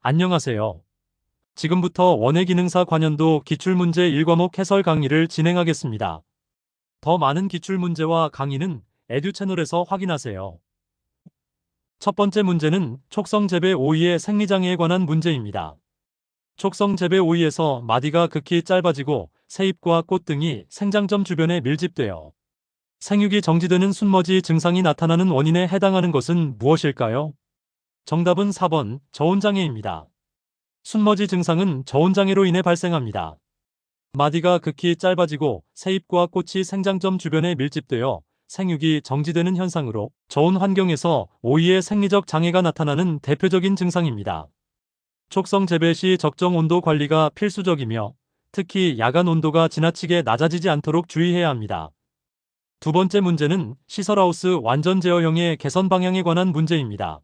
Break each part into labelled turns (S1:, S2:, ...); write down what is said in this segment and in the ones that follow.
S1: 안녕하세요. 지금부터 원예기능사 관연도 기출문제 1과목 해설 강의를 진행하겠습니다. 더 많은 기출문제와 강의는 에듀 채널에서 확인하세요. 첫 번째 문제는 촉성재배 오이의 생리장애에 관한 문제입니다. 촉성재배 오이에서 마디가 극히 짧아지고 새잎과 꽃 등이 생장점 주변에 밀집되어 생육이 정지되는 순머지 증상이 나타나는 원인에 해당하는 것은 무엇일까요? 정답은 4번 저온장애입니다. 순머지 증상은 저온장애로 인해 발생합니다. 마디가 극히 짧아지고 새잎과 꽃이 생장점 주변에 밀집되어 생육이 정지되는 현상으로 저온 환경에서 오이의 생리적 장애가 나타나는 대표적인 증상입니다. 촉성 재배 시 적정 온도 관리가 필수적이며 특히 야간 온도가 지나치게 낮아지지 않도록 주의해야 합니다. 두 번째 문제는 시설하우스 완전 제어형의 개선 방향에 관한 문제입니다.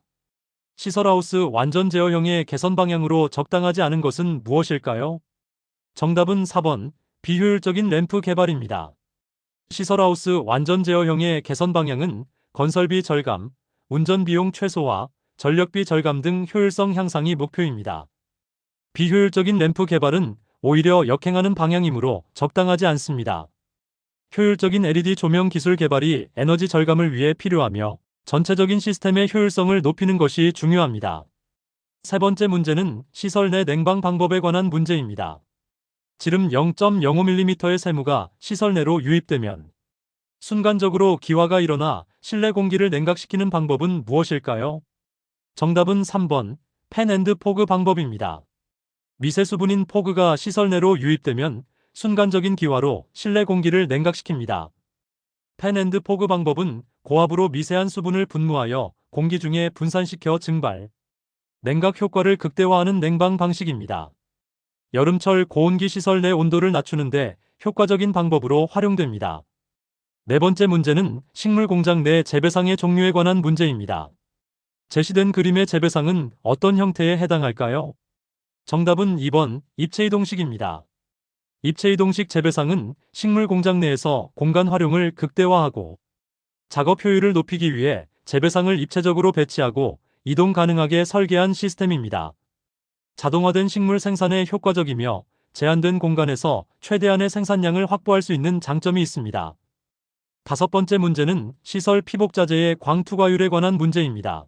S1: 시설하우스 완전 제어형의 개선 방향으로 적당하지 않은 것은 무엇일까요? 정답은 4번 비효율적인 램프 개발입니다. 시설하우스 완전 제어형의 개선 방향은 건설비 절감, 운전비용 최소화, 전력비 절감 등 효율성 향상이 목표입니다. 비효율적인 램프 개발은 오히려 역행하는 방향이므로 적당하지 않습니다. 효율적인 LED 조명 기술 개발이 에너지 절감을 위해 필요하며 전체적인 시스템의 효율성을 높이는 것이 중요합니다. 세 번째 문제는 시설 내 냉방 방법에 관한 문제입니다. 지름 0.05mm의 세무가 시설 내로 유입되면 순간적으로 기화가 일어나 실내 공기를 냉각시키는 방법은 무엇일까요? 정답은 3번 팬 앤드 포그 방법입니다. 미세 수분인 포그가 시설 내로 유입되면 순간적인 기화로 실내 공기를 냉각시킵니다. 팬 앤드 포그 방법은 고압으로 미세한 수분을 분무하여 공기 중에 분산시켜 증발, 냉각 효과를 극대화하는 냉방 방식입니다. 여름철 고온기 시설 내 온도를 낮추는데 효과적인 방법으로 활용됩니다. 네 번째 문제는 식물 공장 내 재배상의 종류에 관한 문제입니다. 제시된 그림의 재배상은 어떤 형태에 해당할까요? 정답은 2번 입체이동식입니다. 입체이동식 재배상은 식물 공장 내에서 공간 활용을 극대화하고 작업 효율을 높이기 위해 재배상을 입체적으로 배치하고 이동 가능하게 설계한 시스템입니다. 자동화된 식물 생산에 효과적이며 제한된 공간에서 최대한의 생산량을 확보할 수 있는 장점이 있습니다. 다섯 번째 문제는 시설 피복자재의 광투과율에 관한 문제입니다.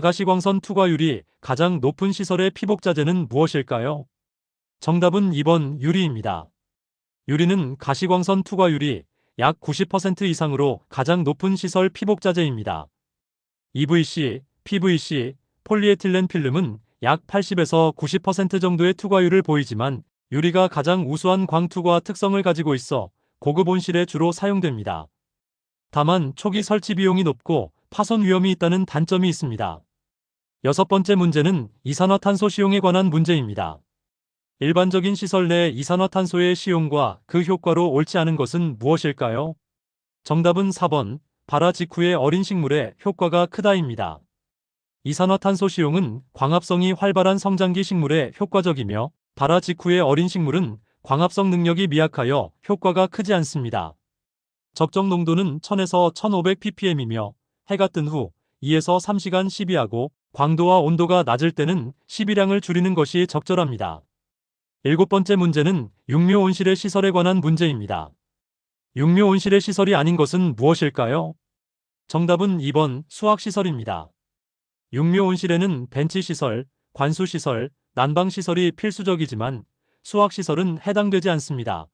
S1: 가시광선 투과율이 가장 높은 시설의 피복자재는 무엇일까요? 정답은 2번 유리입니다. 유리는 가시광선 투과율이 약 90% 이상으로 가장 높은 시설 피복자재입니다. EVC, PVC, 폴리에틸렌 필름은 약 80에서 90% 정도의 투과율을 보이지만 유리가 가장 우수한 광투과 특성을 가지고 있어 고급 온실에 주로 사용됩니다. 다만 초기 설치 비용이 높고 파손 위험이 있다는 단점이 있습니다. 여섯 번째 문제는 이산화탄소 시용에 관한 문제입니다. 일반적인 시설 내 이산화탄소의 시용과 그 효과로 옳지 않은 것은 무엇일까요? 정답은 4번 발화 직후의 어린 식물의 효과가 크다입니다. 이산화탄소 시용은 광합성이 활발한 성장기 식물에 효과적이며 발화 직후의 어린 식물은 광합성 능력이 미약하여 효과가 크지 않습니다. 적정 농도는 1000에서 1500ppm이며 해가 뜬 후 2에서 3시간 시비하고 광도와 온도가 낮을 때는 시비량을 줄이는 것이 적절합니다. 일곱 번째 문제는 육묘 온실의 시설에 관한 문제입니다. 육묘 온실의 시설이 아닌 것은 무엇일까요? 정답은 2번 수학시설입니다. 육묘 온실에는 벤치시설, 관수시설, 난방시설이 필수적이지만 수학시설은 해당되지 않습니다.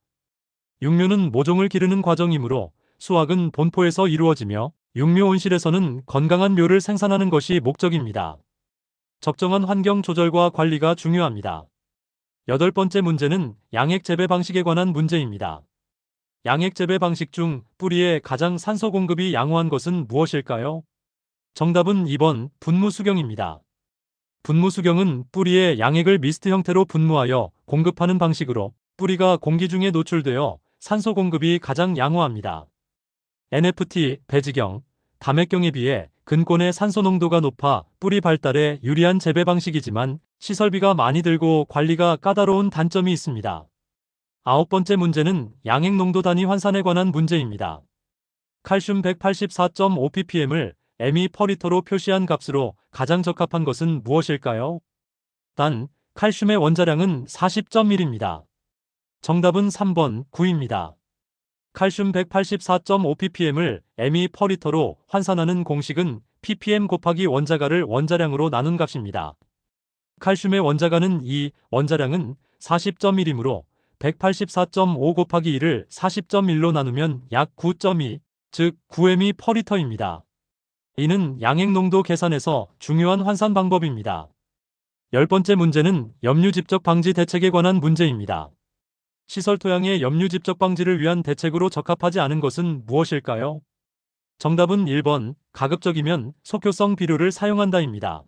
S1: 육묘는 모종을 기르는 과정이므로 수확은 본포에서 이루어지며 육묘 온실에서는 건강한 묘를 생산하는 것이 목적입니다. 적정한 환경 조절과 관리가 중요합니다. 여덟 번째 문제는 양액 재배 방식에 관한 문제입니다. 양액 재배 방식 중 뿌리에 가장 산소 공급이 양호한 것은 무엇일까요? 정답은 2번 분무수경입니다. 분무수경은 뿌리에 양액을 미스트 형태로 분무하여 공급하는 방식으로 뿌리가 공기 중에 노출되어 산소 공급이 가장 양호합니다. NFT, 배지경, 담액경에 비해 근권의 산소 농도가 높아 뿌리 발달에 유리한 재배 방식이지만 시설비가 많이 들고 관리가 까다로운 단점이 있습니다. 아홉 번째 문제는 양액 농도 단위 환산에 관한 문제입니다. 칼슘 184.5ppm을 me/L로 표시한 값으로 가장 적합한 것은 무엇일까요? 단, 칼슘의 원자량은 40.1입니다. 정답은 3번 9입니다. 칼슘 184.5ppm을 mE/L로 환산하는 공식은 ppm 곱하기 원자가를 원자량으로 나눈 값입니다. 칼슘의 원자가는 2, 원자량은 40.1이므로 184.5 곱하기 2를 40.1로 나누면 약 9.2, 즉 9mE/L입니다. 이는 양액농도 계산에서 중요한 환산 방법입니다. 10번째 문제는 염류 집적 방지 대책에 관한 문제입니다. 시설 토양의 염류 집적 방지를 위한 대책으로 적합하지 않은 것은 무엇일까요? 정답은 1번, 가급적이면 속효성 비료를 사용한다입니다.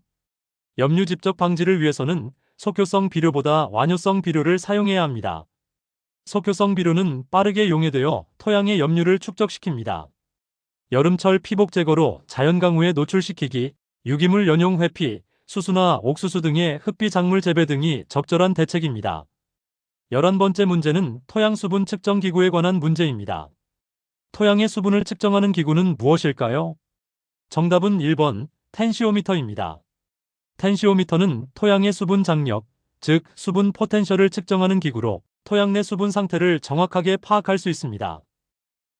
S1: 염류 집적 방지를 위해서는 속효성 비료보다 완효성 비료를 사용해야 합니다. 속효성 비료는 빠르게 용해되어 토양의 염류를 축적시킵니다. 여름철 피복 제거로 자연강우에 노출시키기, 유기물 연용 회피, 수수나 옥수수 등의 흡비 작물 재배 등이 적절한 대책입니다. 11번째 문제는 토양 수분 측정 기구에 관한 문제입니다. 토양의 수분을 측정하는 기구는 무엇일까요? 정답은 1번, 텐시오미터입니다. 텐시오미터는 토양의 수분 장력, 즉 수분 포텐셜을 측정하는 기구로 토양 내 수분 상태를 정확하게 파악할 수 있습니다.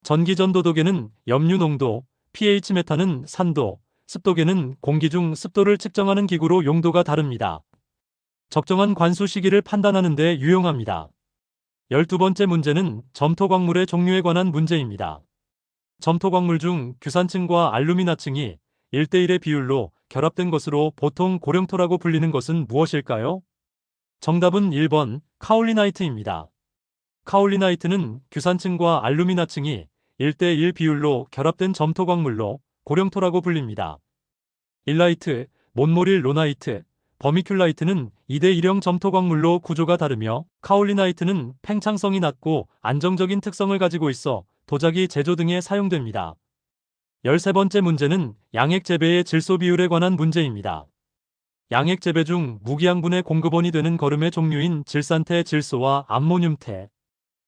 S1: 전기전도도계는 염류 농도, pH 메타는 산도, 습도계는 공기 중 습도를 측정하는 기구로 용도가 다릅니다. 적정한 관수 시기를 판단하는 데 유용합니다. 12번째 문제는 점토광물의 종류에 관한 문제입니다. 점토광물 중 규산층과 알루미나층이 1대1의 비율로 결합된 것으로 보통 고령토라고 불리는 것은 무엇일까요? 정답은 1번, 카올리나이트입니다. 카올리나이트는 규산층과 알루미나층이 1대1 비율로 결합된 점토광물로 고령토라고 불립니다. 일라이트, 몬모릴 로나이트, 버미큘라이트는 2대1형 점토광물로 구조가 다르며 카올리나이트는 팽창성이 낮고 안정적인 특성을 가지고 있어 도자기 제조 등에 사용됩니다. 13번째 문제는 양액 재배의 질소 비율에 관한 문제입니다. 양액 재배 중 무기양분의 공급원이 되는 거름의 종류인 질산태 질소와 암모늄태,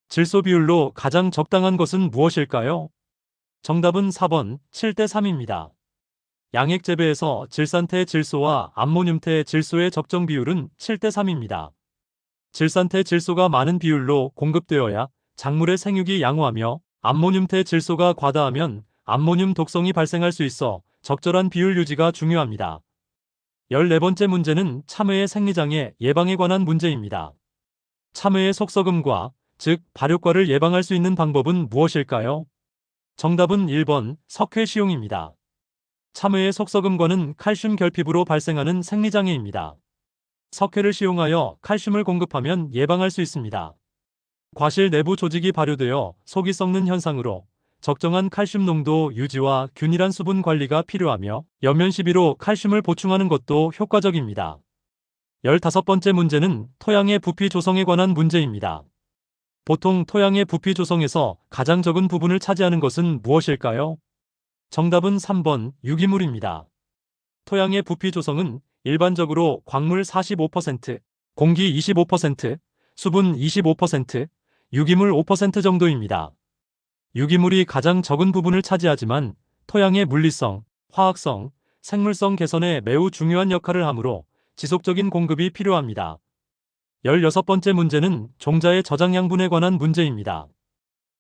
S1: 질소 비율로 가장 적당한 것은 무엇일까요? 정답은 4번 7대3입니다. 양액 재배에서 질산태 질소와 암모늄태 질소의 적정 비율은 7대3입니다. 질산태 질소가 많은 비율로 공급되어야 작물의 생육이 양호하며 암모늄태 질소가 과다하면 암모늄 독성이 발생할 수 있어 적절한 비율 유지가 중요합니다. 14번째 문제는 참외의 생리장애 예방에 관한 문제입니다. 참외의 속썩음과 즉 발효과를 예방할 수 있는 방법은 무엇일까요? 정답은 1번 석회시용입니다. 참외의 속썩음과는 칼슘 결핍으로 발생하는 생리장애입니다. 석회를 시용하여 칼슘을 공급하면 예방할 수 있습니다. 과실 내부 조직이 발효되어 속이 썩는 현상으로 적정한 칼슘 농도 유지와 균일한 수분 관리가 필요하며 연면 시비로 칼슘을 보충하는 것도 효과적입니다. 15번째 문제는 토양의 부피 조성에 관한 문제입니다. 보통 토양의 부피 조성에서 가장 적은 부분을 차지하는 것은 무엇일까요? 정답은 3번 유기물입니다. 토양의 부피 조성은 일반적으로 광물 45%, 공기 25%, 수분 25%, 유기물 5% 정도입니다. 유기물이 가장 적은 부분을 차지하지만 토양의 물리성, 화학성, 생물성 개선에 매우 중요한 역할을 하므로 지속적인 공급이 필요합니다. 16번째 문제는 종자의 저장 양분에 관한 문제입니다.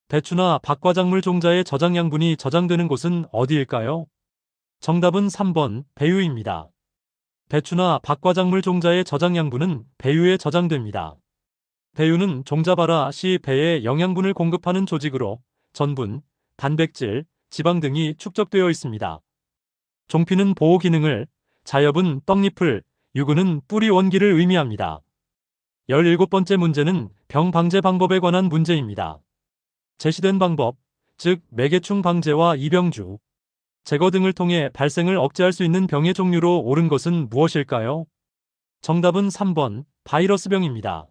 S1: 배추나 박과작물 종자의 저장 양분이 저장되는 곳은 어디일까요? 정답은 3번 배유입니다. 배추나 박과작물 종자의 저장 양분은 배유에 저장됩니다. 배유는 종자발화 시 배에 영양분을 공급하는 조직으로 전분, 단백질, 지방 등이 축적되어 있습니다. 종피는 보호 기능을, 자엽은 떡잎을, 유근은 뿌리 원기를 의미합니다. 17번째 문제는 병 방제 방법에 관한 문제입니다. 제시된 방법, 즉 매개충 방제와 이병주, 제거 등을 통해 발생을 억제할 수 있는 병의 종류로 옳은 것은 무엇일까요? 정답은 3번 바이러스병입니다.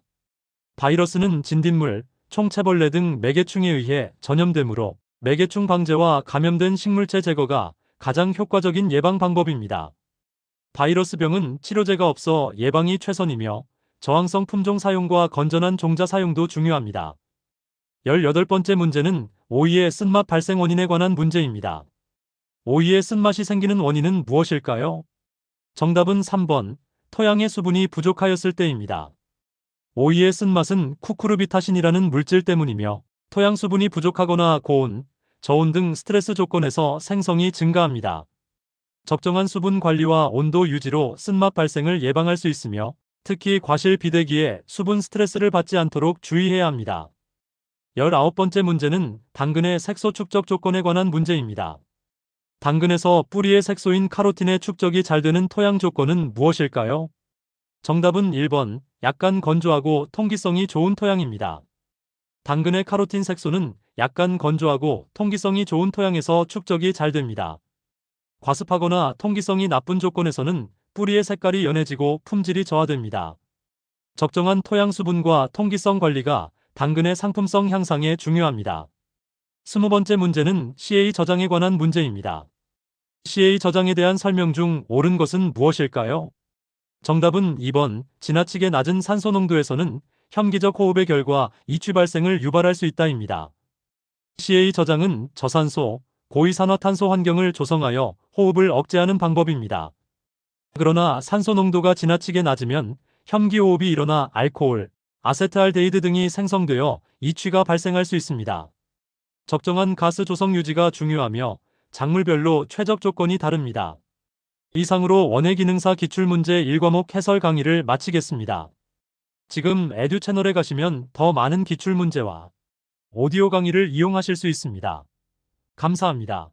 S1: 바이러스는 진딧물, 총체벌레 등 매개충에 의해 전염되므로 매개충 방제와 감염된 식물체 제거가 가장 효과적인 예방 방법입니다. 바이러스병은 치료제가 없어 예방이 최선이며 저항성 품종 사용과 건전한 종자 사용도 중요합니다. 18번째 문제는 오이의 쓴맛 발생 원인에 관한 문제입니다. 오이의 쓴맛이 생기는 원인은 무엇일까요? 정답은 3번 토양의 수분이 부족하였을 때입니다. 오이의 쓴맛은 쿠쿠르비타신이라는 물질 때문이며 토양 수분이 부족하거나 고온, 저온 등 스트레스 조건에서 생성이 증가합니다. 적정한 수분 관리와 온도 유지로 쓴맛 발생을 예방할 수 있으며 특히 과실 비대기에 수분 스트레스를 받지 않도록 주의해야 합니다. 19번째 문제는 당근의 색소 축적 조건에 관한 문제입니다. 당근에서 뿌리의 색소인 카로틴의 축적이 잘 되는 토양 조건은 무엇일까요? 정답은 1번, 약간 건조하고 통기성이 좋은 토양입니다. 당근의 카로틴 색소는 약간 건조하고 통기성이 좋은 토양에서 축적이 잘 됩니다. 과습하거나 통기성이 나쁜 조건에서는 뿌리의 색깔이 연해지고 품질이 저하됩니다. 적정한 토양 수분과 통기성 관리가 당근의 상품성 향상에 중요합니다. 20번째 문제는 CA 저장에 관한 문제입니다. CA 저장에 대한 설명 중 옳은 것은 무엇일까요? 정답은 2번, 지나치게 낮은 산소 농도에서는 혐기적 호흡의 결과 이취 발생을 유발할 수 있다입니다. CA 저장은 저산소, 고이산화탄소 환경을 조성하여 호흡을 억제하는 방법입니다. 그러나 산소 농도가 지나치게 낮으면 혐기호흡이 일어나 알코올, 아세트알데히드 등이 생성되어 이취가 발생할 수 있습니다. 적정한 가스 조성 유지가 중요하며 작물별로 최적 조건이 다릅니다. 이상으로 원예기능사 기출문제 1과목 해설 강의를 마치겠습니다. 지금 에듀 채널에 가시면 더 많은 기출문제와 오디오 강의를 이용하실 수 있습니다. 감사합니다.